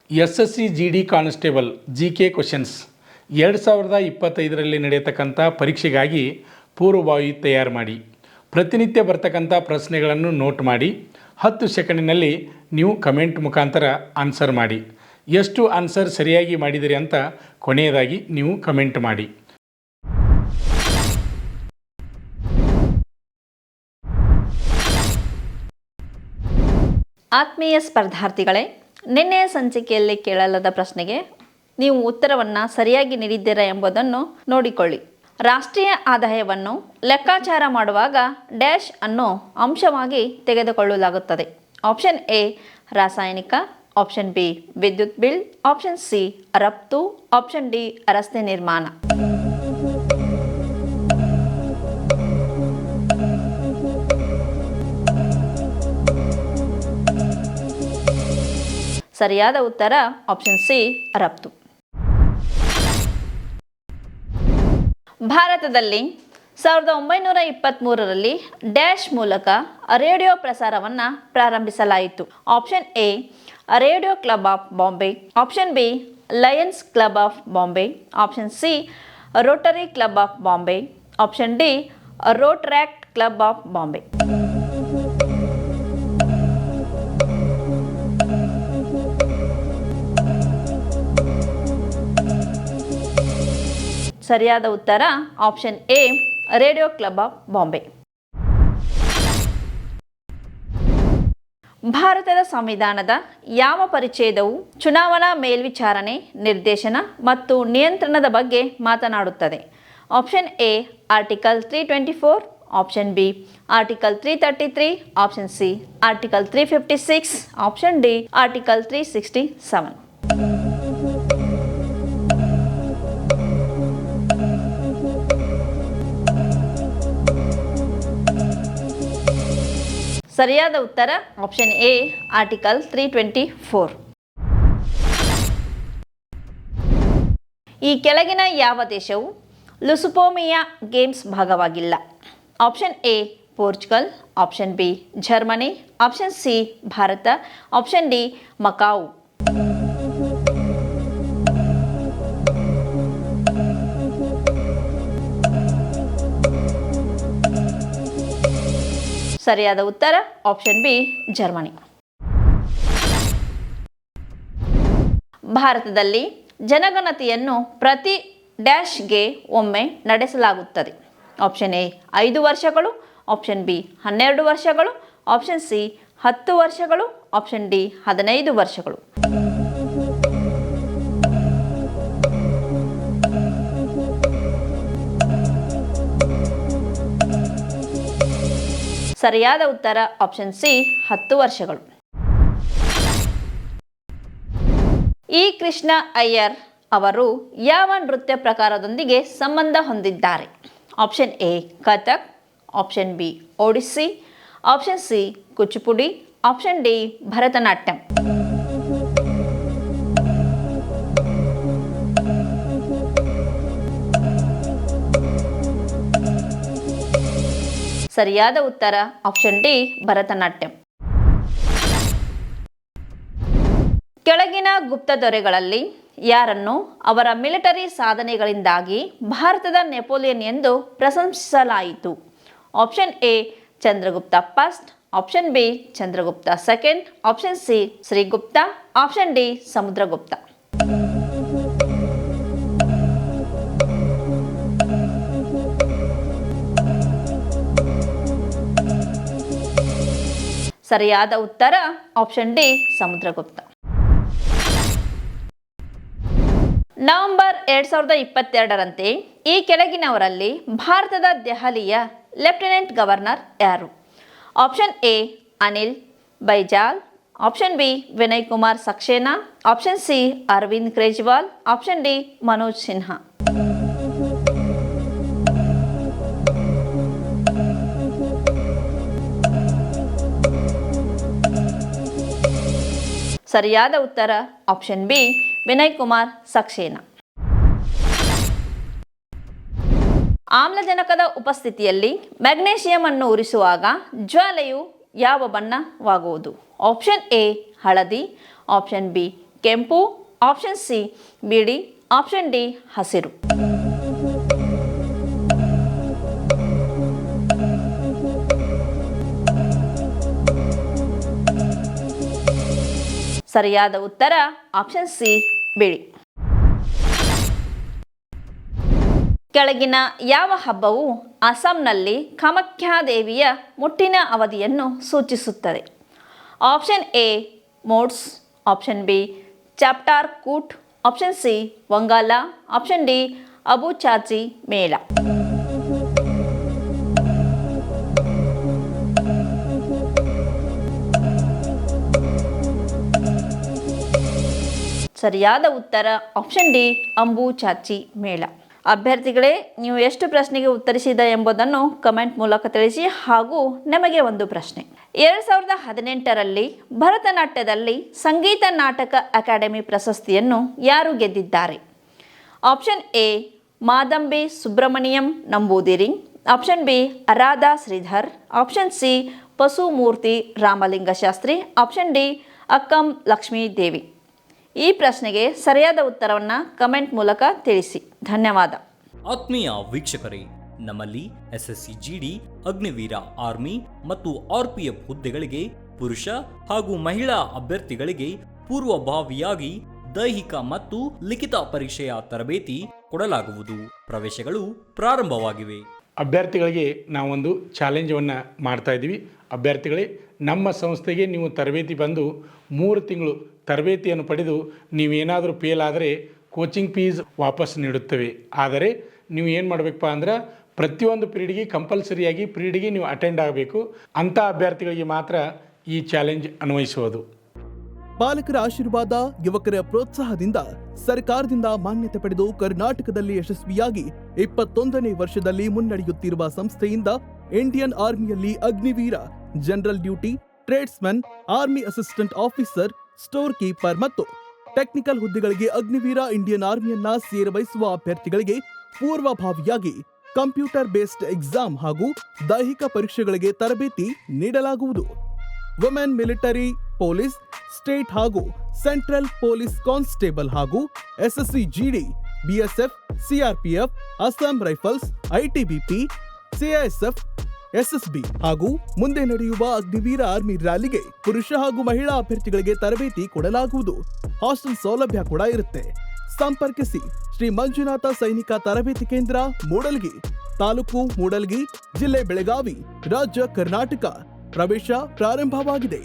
SSC GD constable GK questions 2025ರಲ್ಲಿ ನಡೆಯತಕ್ಕಂಥ ಪರೀಕ್ಷೆಗಾಗಿ ಪೂರ್ವಭಾವಿ ತಯಾರು ಮಾಡಿ. ಪ್ರತಿನಿತ್ಯ ಬರ್ತಕ್ಕಂಥ ಪ್ರಶ್ನೆಗಳನ್ನು ನೋಟ್ ಮಾಡಿ 10 ಸೆಕೆಂಡಿನಲ್ಲಿ ನೀವು ಕಮೆಂಟ್ ಮುಖಾಂತರ ಆನ್ಸರ್ ಮಾಡಿ. ಎಷ್ಟು ಆನ್ಸರ್ ಸರಿಯಾಗಿ ಮಾಡಿದಿರಿ ಅಂತ ಕೊನೆಯದಾಗಿ ನೀವು ಕಮೆಂಟ್ ಮಾಡಿ. ಆತ್ಮೀಯ ಸ್ಪರ್ಧಾರ್ಥಿಗಳೇ, ನಿನ್ನೆಯ ಸಂಚಿಕೆಯಲ್ಲಿ ಕೇಳಲಾದ ಪ್ರಶ್ನೆಗೆ ನೀವು ಉತ್ತರವನ್ನು ಸರಿಯಾಗಿ ನೀಡಿದ್ದೀರಾ ಎಂಬುದನ್ನು ನೋಡಿಕೊಳ್ಳಿ. ರಾಷ್ಟ್ರೀಯ ಆದಾಯವನ್ನು ಲೆಕ್ಕಾಚಾರ ಮಾಡುವಾಗ ಡ್ಯಾಶ್ ಅನ್ನು ಅಂಶವಾಗಿ ತೆಗೆದುಕೊಳ್ಳಲಾಗುತ್ತದೆ. ಆಪ್ಷನ್ ಎ ರಾಸಾಯನಿಕ, ಆಪ್ಷನ್ ಬಿ ವಿದ್ಯುತ್ ಬಿಲ್, ಆಪ್ಷನ್ ಸಿ ರಫ್ತು, ಆಪ್ಷನ್ ಡಿ ರಸ್ತೆ ನಿರ್ಮಾಣ. ಸರಿಯಾದ ಉತ್ತರ ಆಪ್ಷನ್ ಸಿ ರಫ್ತು. ಭಾರತದಲ್ಲಿ 1923ರಲ್ಲಿ ಡ್ಯಾಶ್ ಮೂಲಕ ರೇಡಿಯೋ ಪ್ರಸಾರವನ್ನು ಪ್ರಾರಂಭಿಸಲಾಯಿತು. Option A radio club of Bombay, option B Lions club of Bombay, option C Rotary club of Bombay, option D Rotaract club of Bombay. ಸರಿಯಾದ ಉತ್ತರ option A radio club of Bombay. ಭಾರತದ ಸಂವಿಧಾನದ ಯಾವ ಪರಿಚ್ಛೇದವು ಚುನಾವಣಾ ಮೇಲ್ವಿಚಾರಣೆ, ನಿರ್ದೇಶನ ಮತ್ತು ನಿಯಂತ್ರಣದ ಬಗ್ಗೆ ಮಾತನಾಡುತ್ತದೆ? Option A article 324, option B article 333, option C article 356, option D article 367. ಸರಿಯಾದ ಉತ್ತರ ಆಪ್ಷನ್ ಎ ಆರ್ಟಿಕಲ್ 324. ಈ ಕೆಳಗಿನ ಯಾವ ದೇಶವು ಲುಸೋಫೋನಿಯಾ ಗೇಮ್ಸ್ ಭಾಗವಾಗಿಲ್ಲ? Option A Portugal, option B Germany, option C Bharat, option D Macau. ಸರಿಯಾದ ಉತ್ತರ ಆಪ್ಷನ್ ಬಿ ಜರ್ಮನಿ. ಭಾರತದಲ್ಲಿ ಜನಗಣತಿಯನ್ನು ಪ್ರತಿ ಡ್ಯಾಶ್ಗೆ ಒಮ್ಮೆ ನಡೆಸಲಾಗುತ್ತದೆ. ಆಪ್ಷನ್ ಎ 5 ವರ್ಷಗಳು, ಆಪ್ಷನ್ ಬಿ 12 ವರ್ಷಗಳು, ಆಪ್ಷನ್ ಸಿ 10 ವರ್ಷಗಳು, ಆಪ್ಷನ್ ಡಿ 15 ವರ್ಷಗಳು. ಸರಿಯಾದ ಉತ್ತರ ಆಪ್ಷನ್ ಸಿ 10 ವರ್ಷಗಳು. ಇ ಕೃಷ್ಣ ಅಯ್ಯರ್ ಅವರು ಯಾವ ನೃತ್ಯ ಪ್ರಕಾರದೊಂದಿಗೆ ಸಂಬಂಧ ಹೊಂದಿದ್ದಾರೆ? Option A Kathak, option B Odissi, option C Kuchipudi, option D Bharatanatyam. ಸರಿಯಾದ ಉತ್ತರ ಆಪ್ಷನ್ ಡಿ ಭರತನಾಟ್ಯಂ. ಕೆಳಗಿನ ಗುಪ್ತ ದೊರೆಗಳಲ್ಲಿ ಯಾರನ್ನು ಅವರ ಮಿಲಿಟರಿ ಸಾಧನೆಗಳಿಂದಾಗಿ ಭಾರತದ ನೆಪೋಲಿಯನ್ ಎಂದು ಪ್ರಶಂಸಿಸಲಾಯಿತು? Option A Chandragupta first, option B Chandragupta second, option C Shrigupta, option D Samudragupta. ಸರಿಯಾದ ಉತ್ತರ ಆಪ್ಷನ್ ಡಿ ಸಮುದ್ರಗುಪ್ತ. ನವೆಂಬರ್ 2022ರಂತೆ ಈ ಕೆಳಗಿನವರಲ್ಲಿ ಭಾರತದ ದೆಹಲಿಯ ಲೆಫ್ಟಿನೆಂಟ್ ಗವರ್ನರ್ ಯಾರು? Option A Anil Baijal, option B Vinay Kumar Saxena, option C Arvind Kejriwal, option D Manoj Sinha. ಸರಿಯಾದ ಉತ್ತರ ಆಪ್ಷನ್ ಬಿ ವಿನಯ್ ಕುಮಾರ್ ಸಕ್ಸೇನಾ. ಆಮ್ಲಜನಕದ ಉಪಸ್ಥಿತಿಯಲ್ಲಿ ಮ್ಯಾಗ್ನೇಷಿಯಂ ಅನ್ನು ಉರಿಸುವಾಗ ಜ್ವಾಲೆಯು ಯಾವ ಬಣ್ಣವಾಗುವುದು? ಆಪ್ಷನ್ ಎ ಹಳದಿ, ಆಪ್ಷನ್ ಬಿ ಕೆಂಪು, ಆಪ್ಷನ್ ಸಿ ಬಿಳಿ, ಆಪ್ಷನ್ ಡಿ ಹಸಿರು. ಸರಿಯಾದ ಉತ್ತರ ಆಪ್ಷನ್ ಸಿ ಬಿಳಿ. ಕೆಳಗಿನ ಯಾವ ಹಬ್ಬವು ಅಸ್ಸಾಂನಲ್ಲಿ ಕಾಮಾಖ್ಯಾ ದೇವಿಯ ಮುಟ್ಟಿನ ಅವಧಿಯನ್ನು ಸೂಚಿಸುತ್ತದೆ? ಆಪ್ಷನ್ ಎ ಮೋಡ್ಸ್, option B Chapchar Kut, option C Wangala, option D Ambubachi Mela. ಸರಿಯಾದ ಉತ್ತರ ಆಪ್ಷನ್ ಡಿ ಅಂಬುಚಾಚಿ ಮೇಳ. ಅಭ್ಯರ್ಥಿಗಳೇ, ನೀವು ಎಷ್ಟು ಪ್ರಶ್ನೆಗೆ ಉತ್ತರಿಸಿದ ಎಂಬುದನ್ನು ಕಮೆಂಟ್ ಮೂಲಕ ತಿಳಿಸಿ. ಹಾಗೂ ನಮಗೆ ಒಂದು ಪ್ರಶ್ನೆ, 2018ರಲ್ಲಿ ಭರತನಾಟ್ಯದಲ್ಲಿ ಸಂಗೀತ ನಾಟಕ ಅಕಾಡೆಮಿ ಪ್ರಶಸ್ತಿಯನ್ನು ಯಾರು ಗೆದ್ದಿದ್ದಾರೆ? Option A Madambe Subramaniam Namboodiri, option B Radha Sridhar, option C Pasumarthi Ramalinga Shastri, option D Akkam Lakshmi Devi. ಈ ಪ್ರಶ್ನೆಗೆ ಸರಿಯಾದ ಉತ್ತರವನ್ನು ಕಮೆಂಟ್ ಮೂಲಕ ತಿಳಿಸಿ. ಧನ್ಯವಾದ. ಆತ್ಮೀಯ ವೀಕ್ಷಕರೇ, ನಮ್ಮಲ್ಲಿ SSC GD, ಅಗ್ನಿವೀರ ಆರ್ಮಿ ಮತ್ತು RPF ಹುದ್ದೆಗಳಿಗೆ ಪುರುಷ ಹಾಗೂ ಮಹಿಳಾ ಅಭ್ಯರ್ಥಿಗಳಿಗೆ ಪೂರ್ವಭಾವಿಯಾಗಿ ದೈಹಿಕ ಮತ್ತು ಲಿಖಿತ ಪರೀಕ್ಷೆಯ ತರಬೇತಿ ಕೊಡಲಾಗುವುದು. ಪ್ರವೇಶಗಳು ಪ್ರಾರಂಭವಾಗಿವೆ. ಅಭ್ಯರ್ಥಿಗಳಿಗೆ ನಾವೊಂದು ಚಾಲೆಂಜನ್ನು ಮಾಡ್ತಾ ಇದ್ದೀವಿ. ಅಭ್ಯರ್ಥಿಗಳೇ, ನಮ್ಮ ಸಂಸ್ಥೆಗೆ ನೀವು ತರಬೇತಿ ಬಂದು 3 ತಿಂಗಳು ತರಬೇತಿಯನ್ನು ಪಡೆದು ನೀವೇನಾದರೂ ಫೇಲ್ ಆದರೆ ಕೋಚಿಂಗ್ ಫೀಸ್ ವಾಪಸ್ ನೀಡುತ್ತೇವೆ. ಆದರೆ ನೀವು ಏನು ಮಾಡಬೇಕಪ್ಪ ಅಂದ್ರೆ ಪ್ರತಿಯೊಂದು ಪೀರಿಯಡ್ಗೆ ಕಂಪಲ್ಸರಿಯಾಗಿ ಪೀರಿಯಡ್ಗೆ ನೀವು ಅಟೆಂಡ್ ಆಗಬೇಕು. ಅಂಥ ಅಭ್ಯರ್ಥಿಗಳಿಗೆ ಮಾತ್ರ ಈ ಚಾಲೆಂಜ್ ಅನ್ವಯಿಸುವುದು. ಪಾಲಕರ ಆಶೀರ್ವಾದ, ಯುವಕರ ಪ್ರೋತ್ಸಾಹದಿಂದ ಸರ್ಕಾರದಿಂದ ಮಾನ್ಯತೆ ಪಡೆದು ಕರ್ನಾಟಕದಲ್ಲಿ ಯಶಸ್ವಿಯಾಗಿ 21ನೇ ವರ್ಷದಲ್ಲಿ ಮುನ್ನಡೆಯುತ್ತಿರುವ ಸಂಸ್ಥೆಯಿಂದ ಇಂಡಿಯನ್ ಆರ್ಮಿಯಲ್ಲಿ Agniveer, general duty, tradesman, army assistant officer, store keeper ಮತ್ತು ಟೆಕ್ನಿಕಲ್ ಹುದ್ದೆಗಳಿಗೆ ಅಗ್ನಿವೀರ ಇಂಡಿಯನ್ ಆರ್ಮಿಯನ್ನ ಸೇರಬಯಸುವ ಅಭ್ಯರ್ಥಿಗಳಿಗೆ ಪೂರ್ವಭಾವಿಯಾಗಿ ಕಂಪ್ಯೂಟರ್ ಬೇಸ್ಡ್ ಎಕ್ಸಾಮ್ ಹಾಗೂ ದೈಹಿಕ ಪರೀಕ್ಷೆಗಳಿಗೆ ತರಬೇತಿ ನೀಡಲಾಗುವುದು. ವುಮೆನ್ ಮಿಲಿಟರಿ, ಪೊಲೀಸ್, ಸ್ಟೇಟ್ ಹಾಗೂ ಸೆಂಟ್ರಲ್ ಪೊಲೀಸ್ ಕಾನ್ಸ್ಟೇಬಲ್ ಹಾಗೂ SSC GD, BSF, CRPF, Assam rifles, ITBP, CISF, SSB ಹಾಗೂ ಮುಂದೆ ನಡೆಯುವ ಅಗ್ನಿವೀರ ಆರ್ಮಿ ರ್ಯಾಲಿಗೆ ಪುರುಷ ಹಾಗೂ ಮಹಿಳಾ ಅಭ್ಯರ್ಥಿಗಳಿಗೆ ತರಬೇತಿ ಕೊಡಲಾಗುವುದು. ಹಾಸ್ಟೆಲ್ ಸೌಲಭ್ಯ ಕೂಡ ಇರುತ್ತೆ. ಸಂಪರ್ಕಿಸಿ ಶ್ರೀ ಮಂಜುನಾಥ ಸೈನಿಕ ತರಬೇತಿ ಕೇಂದ್ರ, ಮೂಡಲ್ಗಿ, ತಾಲೂಕು ಮೂಡಲ್ಗಿ, ಜಿಲ್ಲೆ ಬೆಳಗಾವಿ, ರಾಜ್ಯ ಕರ್ನಾಟಕ. ಪ್ರವೇಶ ಪ್ರಾರಂಭವಾಗಿದೆ.